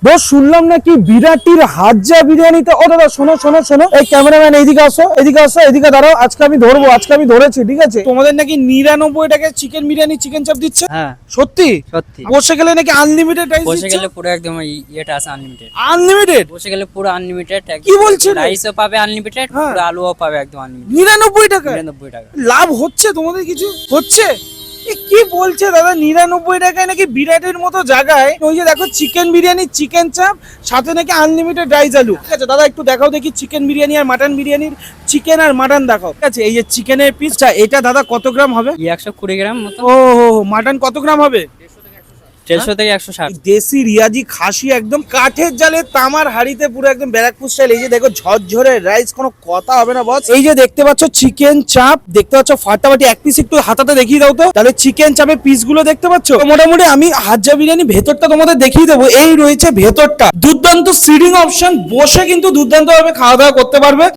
বস শুনলাম নাকি বিরাটির হাজ্জা বিরিয়ানিতে। ও দাদা শোনো শোনো শোনো, এই ক্যামেরাম্যান এইদিকে আসো, এদিকে আসো, এদিকে দাঁড়াও। আজকে আমি ধরবো, আজকে আমি ধরেছি, ঠিক আছে? তোমাদের নাকি 99 টাকায় চিকেন বিরিয়ানি, চিকেন চাপ দিচ্ছে। হ্যাঁ সত্যি? সত্যি বসে গেলে নাকি আনলিমিটেড রাইস বসে দিচ্ছে? গেলে পুরো একদম ইয়েটা আছে আনলিমিটেড। আনলিমিটেড? বসে গেলে পুরো আনলিমিটেড। কি বলছেন? রাইসও পাবে আনলিমিটেড, হ্যাঁ। পুরো আলুও পাবে একদম আনলিমিটেড। 99 টাকা? 99 টাকা। লাভ হচ্ছে তোমাদের কিছু? হচ্ছে? এ কি বলছে দাদা, 99 টাকায় নাকি বিরাটের মতো জায়গায় ওই যে দেখো চিকেন বিরিয়ানি, চিকেন চাপ, সাথে নাকি আনলিমিটেড রাইস আলু। ঠিক আছে দাদা, একটু দেখাও দেখি চিকেন বিরিয়ানি আর মাটন বিরিয়ানির চিকেন আর মাটন দেখাও। ঠিক আছে, এই যে চিকেনের পিসটা, এটা দাদা কত গ্রাম হবে? 120 গ্রাম মতো। ও মাটন কত গ্রাম হবে? 150 থেকে 160। দেশি রিয়াজি খাসি, একদম কাঠের জালে তামার হাড়িতে, পুরো একদম ব্যারাকপুর স্টাইল। এই যে দেখো ঝরঝরে রাইস, কোনো কথা হবে না বস। এই যে দেখতে পাচ্ছ চিকেন চাপ, দেখতে পাচ্ছ ফাটাফাটি। এক পিস একটু হাতাতে দেখিয়ে দাও তো, তাহলে চিকেন চাপের পিস গুলো দেখতে পাচ্ছ। তো মোটামুটি আমি হাজ্জা বিরিয়ানি ভেতরটা তোমাদের দেখিয়ে দেবো। এই রয়েছে ভেতরটা, দুর্দান্ত সিটিং অপশন, বসে কিন্তু দুর্দান্ত ভাবে খাওয়া দাওয়া করতে পারবে।